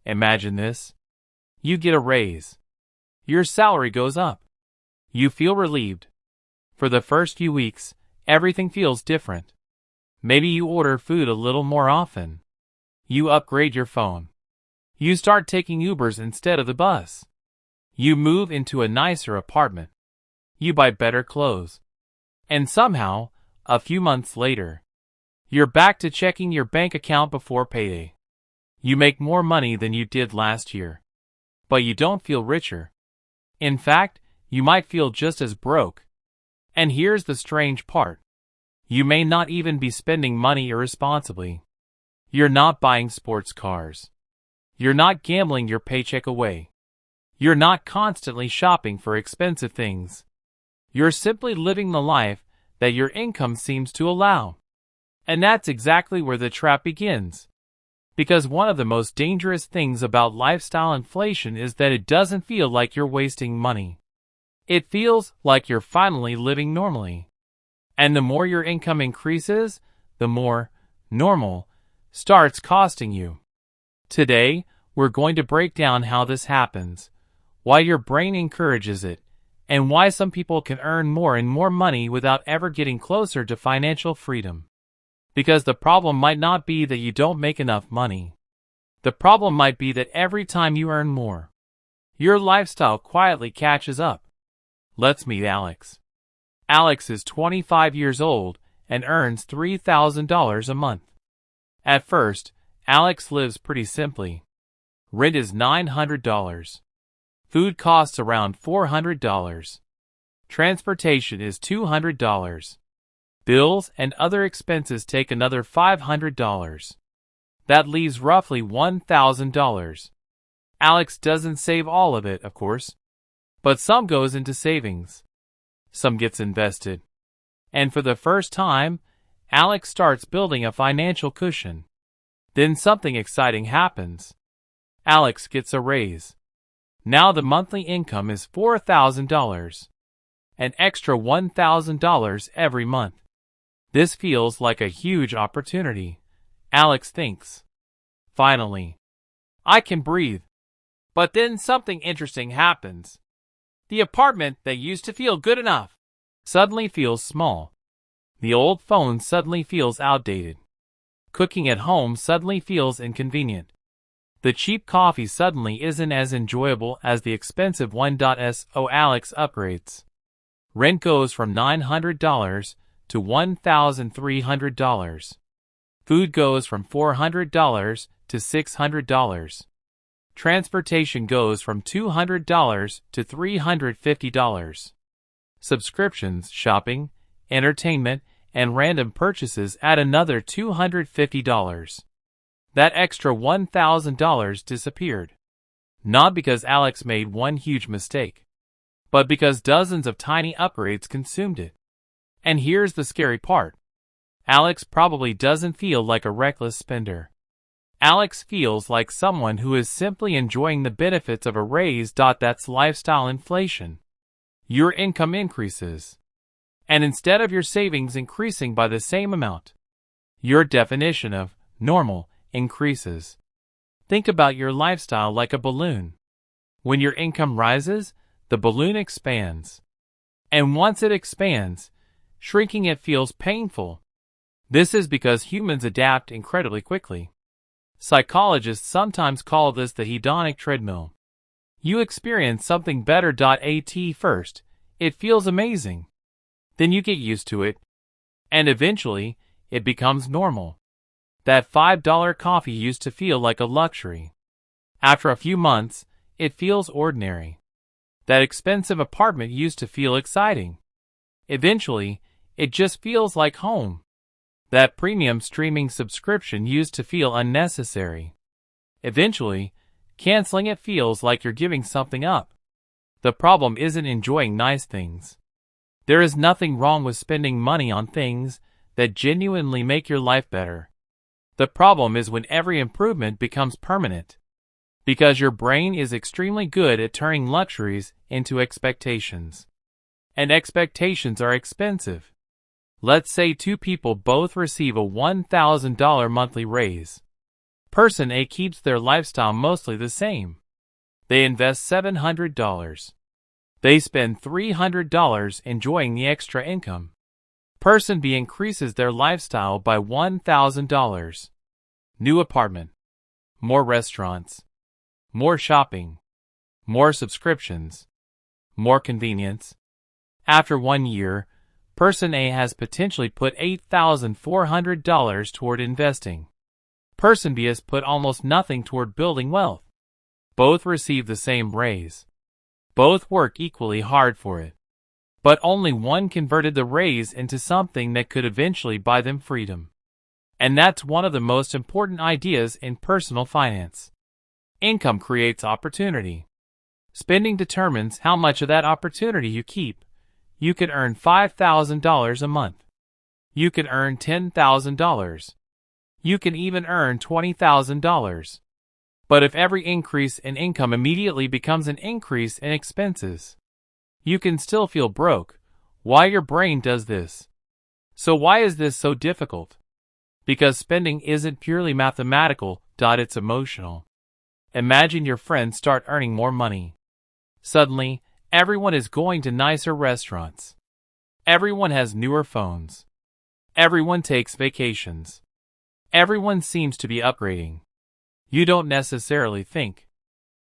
Imagine this. You get a raise. Your salary goes up. You feel relieved. For the first few weeks, everything feels different. Maybe you order food a little more often. You upgrade your phone. You start taking Ubers instead of the bus. You move into a nicer apartment. You buy better clothes. And somehow, a few months later, you're back to checking your bank account before payday. You make more money than you did last year. But you don't feel richer. In fact, you might feel just as broke. And here's the strange part. You may not even be spending money irresponsibly. You're not buying sports cars. You're not gambling your paycheck away. You're not constantly shopping for expensive things. You're simply living the life that your income seems to allow. And that's exactly where the trap begins. Because one of the most dangerous things about lifestyle inflation is that it doesn't feel like you're wasting money. It feels like you're finally living normally. And the more your income increases, the more normal starts costing you. Today, we're going to break down how this happens, why your brain encourages it, and why some people can earn more and more money without ever getting closer to financial freedom. Because the problem might not be that you don't make enough money. The problem might be that every time you earn more, your lifestyle quietly catches up. Let's meet Alex. Alex is 25 years old and earns $3,000 a month. At first, Alex lives pretty simply. Rent is $900. Food costs around $400. Transportation is $200. Bills and other expenses take another $500. That leaves roughly $1,000. Alex doesn't save all of it, of course. But some goes into savings. Some gets invested. And for the first time, Alex starts building a financial cushion. Then something exciting happens. Alex gets a raise. Now the monthly income is $4,000. An extra $1,000 every month. This feels like a huge opportunity, Alex thinks. Finally, I can breathe. But then something interesting happens. The apartment that used to feel good enough suddenly feels small. The old phone suddenly feels outdated. Cooking at home suddenly feels inconvenient. The cheap coffee suddenly isn't as enjoyable as the expensive one. So Alex upgrades. Rent goes from $900 to $1,300. Food goes from $400 to $600. Transportation goes from $200 to $350. Subscriptions, shopping, entertainment, and random purchases add another $250. That extra $1,000 disappeared. Not because Alex made one huge mistake, but because dozens of tiny upgrades consumed it. And here's the scary part. Alex probably doesn't feel like a reckless spender. Alex feels like someone who is simply enjoying the benefits of a raise. That's lifestyle inflation. Your income increases. And instead of your savings increasing by the same amount, your definition of normal increases. Think about your lifestyle like a balloon. When your income rises, the balloon expands. And once it expands, shrinking it feels painful. This is because humans adapt incredibly quickly. Psychologists sometimes call this the hedonic treadmill. You experience something better. At first, it feels amazing. Then you get used to it, and eventually, it becomes normal. That $5 coffee used to feel like a luxury. After a few months, it feels ordinary. That expensive apartment used to feel exciting. Eventually, it just feels like home. That premium streaming subscription used to feel unnecessary. Eventually, canceling it feels like you're giving something up. The problem isn't enjoying nice things. There is nothing wrong with spending money on things that genuinely make your life better. The problem is when every improvement becomes permanent. Because your brain is extremely good at turning luxuries into expectations. And expectations are expensive. Let's say two people both receive a $1,000 monthly raise. Person A keeps their lifestyle mostly the same. They invest $700. They spend $300 enjoying the extra income. Person B increases their lifestyle by $1,000. New apartment. More restaurants. More shopping. More subscriptions. More convenience. After 1 year, Person A has potentially put $8,400 toward investing. Person B has put almost nothing toward building wealth. Both receive the same raise. Both work equally hard for it. But only one converted the raise into something that could eventually buy them freedom. And that's one of the most important ideas in personal finance. Income creates opportunity. Spending determines how much of that opportunity you keep. You could earn $5,000 a month. You could earn $10,000. You can even earn $20,000. But if every increase in income immediately becomes an increase in expenses, you can still feel broke. Why your brain does this? So why is this so difficult? Because spending isn't purely mathematical, it's emotional. Imagine your friends start earning more money. Suddenly, everyone is going to nicer restaurants. Everyone has newer phones. Everyone takes vacations. Everyone seems to be upgrading. You don't necessarily think,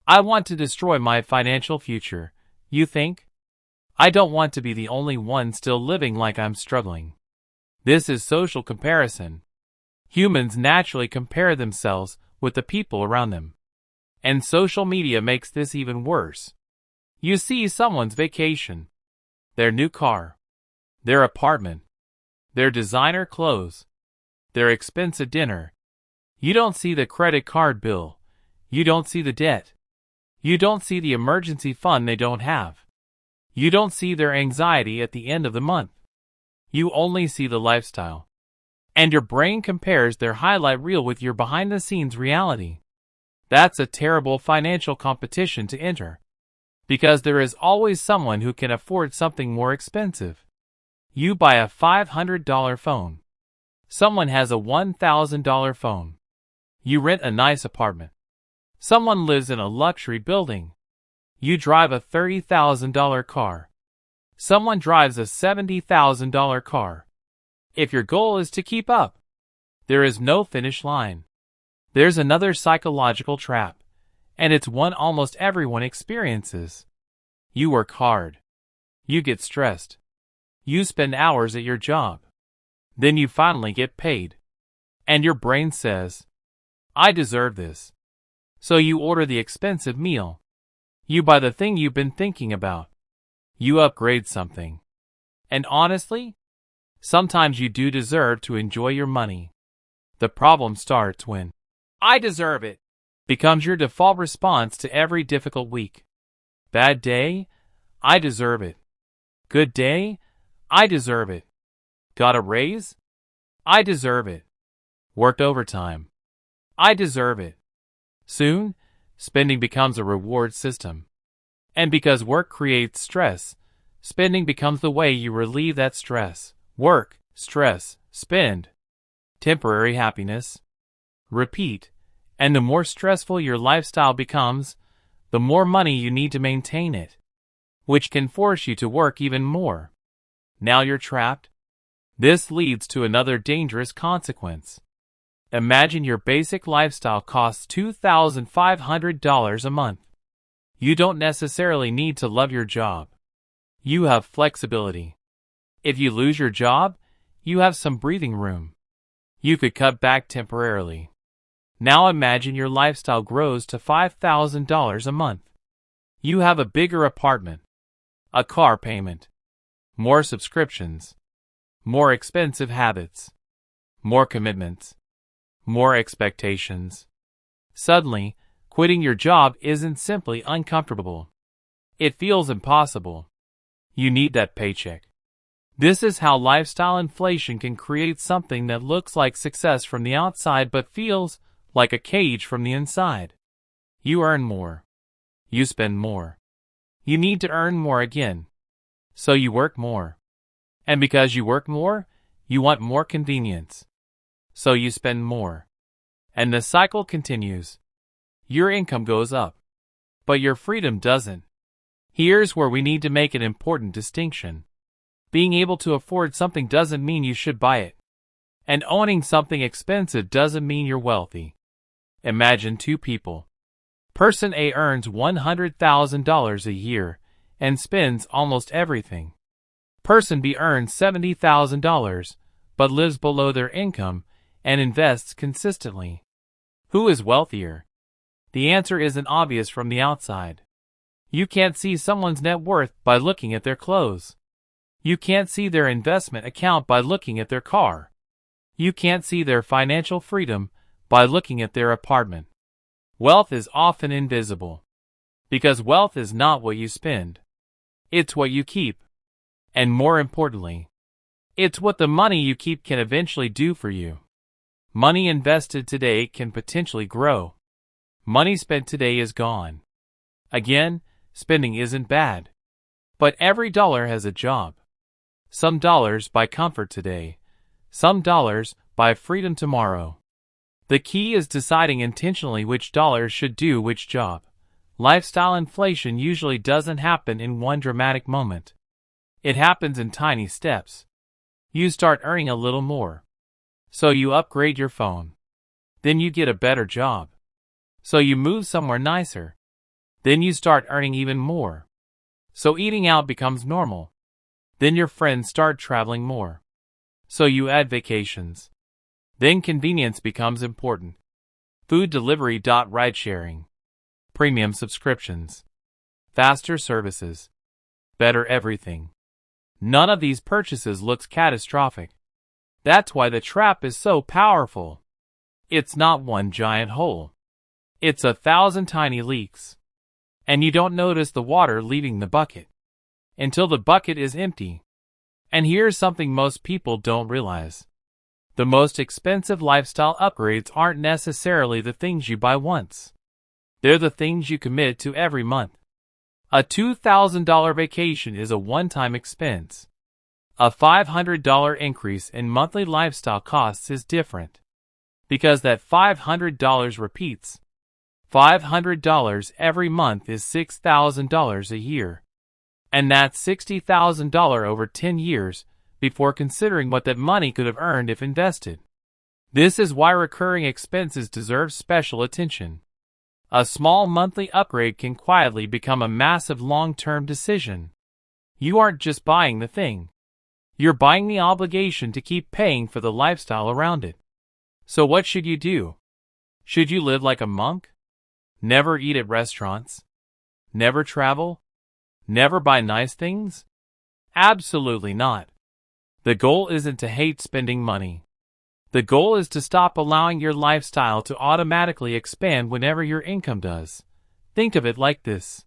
I want to destroy my financial future. You think, I don't want to be the only one still living like I'm struggling. This is social comparison. Humans naturally compare themselves with the people around them. And social media makes this even worse. You see someone's vacation, their new car, their apartment, their designer clothes, their expensive dinner. You don't see the credit card bill. You don't see the debt. You don't see the emergency fund they don't have. You don't see their anxiety at the end of the month. You only see the lifestyle. And your brain compares their highlight reel with your behind-the-scenes reality. That's a terrible financial competition to enter. Because there is always someone who can afford something more expensive. You buy a $500 phone. Someone has a $1,000 phone. You rent a nice apartment. Someone lives in a luxury building. You drive a $30,000 car. Someone drives a $70,000 car. If your goal is to keep up, there is no finish line. There's another psychological trap, and it's one almost everyone experiences. You work hard. You get stressed. You spend hours at your job. Then you finally get paid. And your brain says, I deserve this. So you order the expensive meal. You buy the thing you've been thinking about. You upgrade something. And honestly, sometimes you do deserve to enjoy your money. The problem starts when I deserve it becomes your default response to every difficult week. Bad day? I deserve it. Good day? I deserve it. Got a raise? I deserve it. Worked overtime? I deserve it. Soon, spending becomes a reward system. And because work creates stress, spending becomes the way you relieve that stress. Work, stress, spend. Temporary happiness. Repeat. And the more stressful your lifestyle becomes, the more money you need to maintain it, which can force you to work even more. Now you're trapped. This leads to another dangerous consequence. Imagine your basic lifestyle costs $2,500 a month. You don't necessarily need to love your job. You have flexibility. If you lose your job, you have some breathing room. You could cut back temporarily. Now imagine your lifestyle grows to $5,000 a month. You have a bigger apartment, a car payment, more subscriptions, more expensive habits, more commitments, more expectations. Suddenly, quitting your job isn't simply uncomfortable. It feels impossible. You need that paycheck. This is how lifestyle inflation can create something that looks like success from the outside but feels like a cage from the inside. You earn more. You spend more. You need to earn more again. So you work more. And because you work more, you want more convenience. So you spend more. And the cycle continues. Your income goes up, but your freedom doesn't. Here's where we need to make an important distinction. Being able to afford something doesn't mean you should buy it. And owning something expensive doesn't mean you're wealthy. Imagine two people. Person A earns $100,000 a year and spends almost everything. Person B earns $70,000 but lives below their income and invests consistently. Who is wealthier? The answer isn't obvious from the outside. You can't see someone's net worth by looking at their clothes. You can't see their investment account by looking at their car. You can't see their financial freedom by looking at their apartment. Wealth is often invisible. Because wealth is not what you spend. It's what you keep. And more importantly, it's what the money you keep can eventually do for you. Money invested today can potentially grow. Money spent today is gone. Again, spending isn't bad. But every dollar has a job. Some dollars buy comfort today. Some dollars buy freedom tomorrow. The key is deciding intentionally which dollars should do which job. Lifestyle inflation usually doesn't happen in one dramatic moment. It happens in tiny steps. You start earning a little more. So you upgrade your phone. Then you get a better job. So you move somewhere nicer. Then you start earning even more. So eating out becomes normal. Then your friends start traveling more. So you add vacations. Then convenience becomes important. Food delivery. Ride sharing. Premium subscriptions. Faster services. Better everything. None of these purchases looks catastrophic. That's why the trap is so powerful. It's not one giant hole. It's 1,000 tiny leaks. And you don't notice the water leaving the bucket until the bucket is empty. And here's something most people don't realize. The most expensive lifestyle upgrades aren't necessarily the things you buy once. They're the things you commit to every month. A $2,000 vacation is a one-time expense. A $500 increase in monthly lifestyle costs is different. Because that $500 repeats. $500 every month is $6,000 a year. And that's $60,000 over 10 years before considering what that money could have earned if invested. This is why recurring expenses deserve special attention. A small monthly upgrade can quietly become a massive long-term decision. You aren't just buying the thing. You're buying the obligation to keep paying for the lifestyle around it. So what should you do? Should you live like a monk? Never eat at restaurants? Never travel? Never buy nice things? Absolutely not. The goal isn't to hate spending money. The goal is to stop allowing your lifestyle to automatically expand whenever your income does. Think of it like this.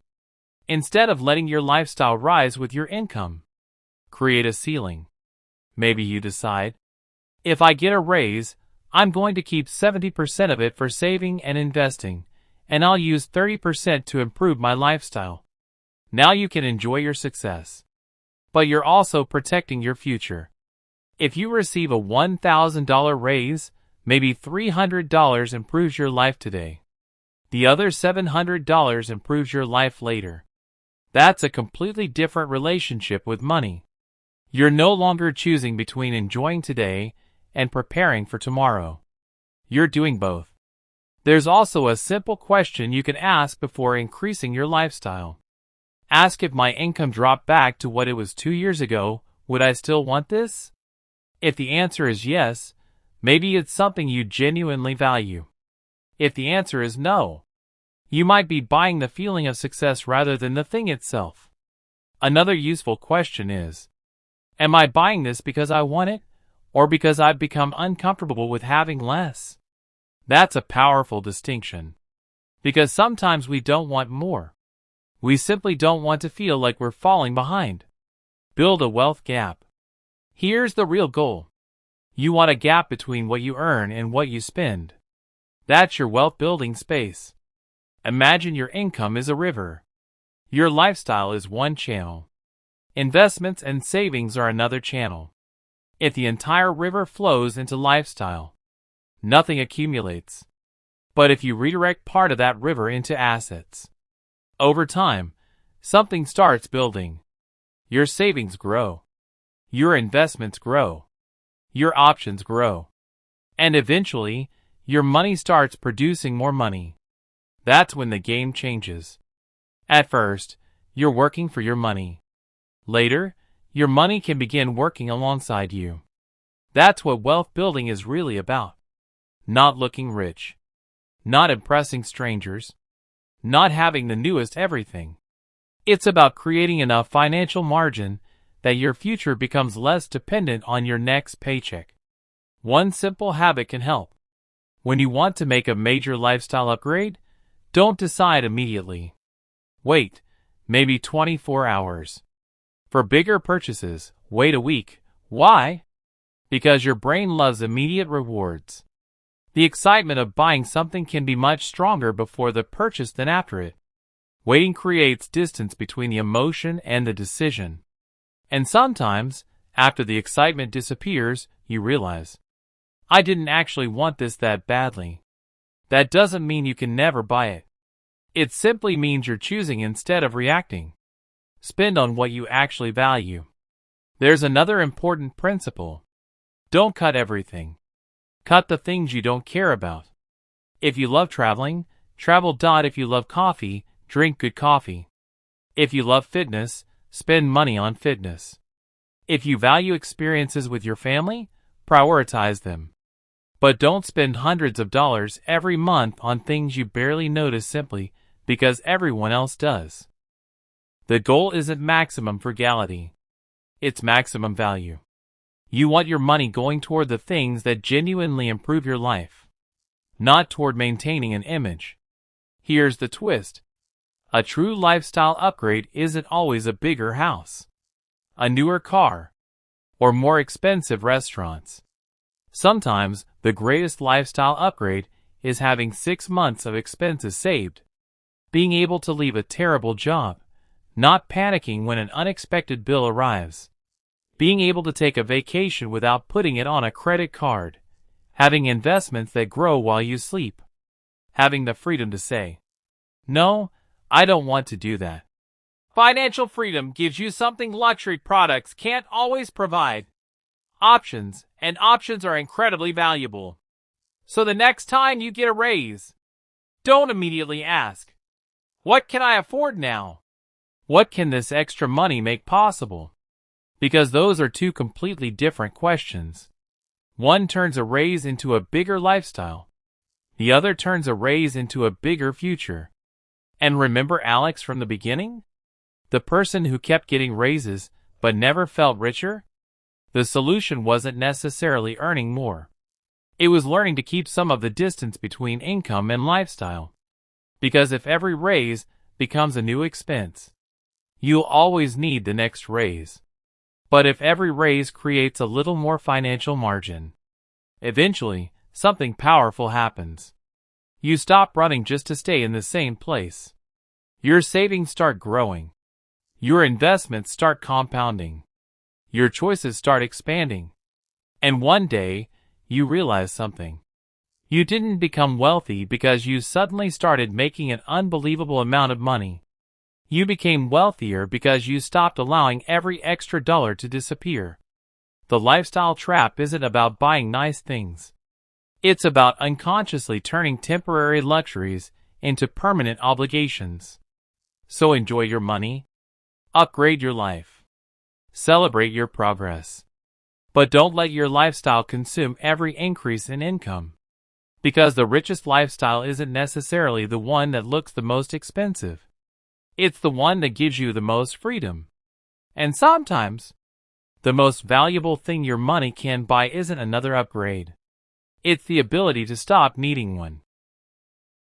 Instead of letting your lifestyle rise with your income, create a ceiling. Maybe you decide, if I get a raise, I'm going to keep 70% of it for saving and investing, and I'll use 30% to improve my lifestyle. Now you can enjoy your success. But you're also protecting your future. If you receive a $1,000 raise, maybe $300 improves your life today. The other $700 improves your life later. That's a completely different relationship with money. You're no longer choosing between enjoying today and preparing for tomorrow. You're doing both. There's also a simple question you can ask before increasing your lifestyle. Ask, if my income dropped back to what it was 2 years ago, would I still want this? If the answer is yes, maybe it's something you genuinely value. If the answer is no, you might be buying the feeling of success rather than the thing itself. Another useful question is, am I buying this because I want it, or because I've become uncomfortable with having less? That's a powerful distinction. Because sometimes we don't want more. We simply don't want to feel like we're falling behind. Build a wealth gap. Here's the real goal. You want a gap between what you earn and what you spend. That's your wealth building space. Imagine your income is a river. Your lifestyle is one channel. Investments and savings are another channel. If the entire river flows into lifestyle, nothing accumulates. But if you redirect part of that river into assets, over time, something starts building. Your savings grow. Your investments grow. Your options grow. And eventually, your money starts producing more money. That's when the game changes. At first, you're working for your money. Later, your money can begin working alongside you. That's what wealth building is really about. Not looking rich. Not impressing strangers. Not having the newest everything. It's about creating enough financial margin that your future becomes less dependent on your next paycheck. One simple habit can help. When you want to make a major lifestyle upgrade, don't decide immediately. Wait, maybe 24 hours. For bigger purchases, wait a week. Why? Because your brain loves immediate rewards. The excitement of buying something can be much stronger before the purchase than after it. Waiting creates distance between the emotion and the decision. And sometimes, after the excitement disappears, you realize, I didn't actually want this that badly. That doesn't mean you can never buy it. It simply means you're choosing instead of reacting. Spend on what you actually value. There's another important principle. Don't cut everything. Cut the things you don't care about. If you love traveling, travel. If you love coffee, drink good coffee. If you love fitness, spend money on fitness. If you value experiences with your family, prioritize them. But don't spend hundreds of dollars every month on things you barely notice simply because everyone else does. The goal isn't maximum frugality. It's maximum value. You want your money going toward the things that genuinely improve your life, not toward maintaining an image. Here's the twist. A true lifestyle upgrade isn't always a bigger house, a newer car, or more expensive restaurants. Sometimes, the greatest lifestyle upgrade is having 6 months of expenses saved, being able to leave a terrible job, not panicking when an unexpected bill arrives, being able to take a vacation without putting it on a credit card, having investments that grow while you sleep, having the freedom to say, no, I don't want to do that. Financial freedom gives you something luxury products can't always provide. Options, and options are incredibly valuable. So the next time you get a raise, don't immediately ask, what can I afford now? What can this extra money make possible? Because those are two completely different questions. One turns a raise into a bigger lifestyle. The other turns a raise into a bigger future. And remember Alex from the beginning? The person who kept getting raises but never felt richer? The solution wasn't necessarily earning more. It was learning to keep some of the distance between income and lifestyle. Because if every raise becomes a new expense, you'll always need the next raise. But if every raise creates a little more financial margin, eventually, something powerful happens. You stop running just to stay in the same place. Your savings start growing. Your investments start compounding. Your choices start expanding. And one day, you realize something. You didn't become wealthy because you suddenly started making an unbelievable amount of money. You became wealthier because you stopped allowing every extra dollar to disappear. The lifestyle trap isn't about buying nice things. It's about unconsciously turning temporary luxuries into permanent obligations. So enjoy your money. Upgrade your life. Celebrate your progress. But don't let your lifestyle consume every increase in income. Because the richest lifestyle isn't necessarily the one that looks the most expensive. It's the one that gives you the most freedom. And sometimes, the most valuable thing your money can buy isn't another upgrade. It's the ability to stop needing one.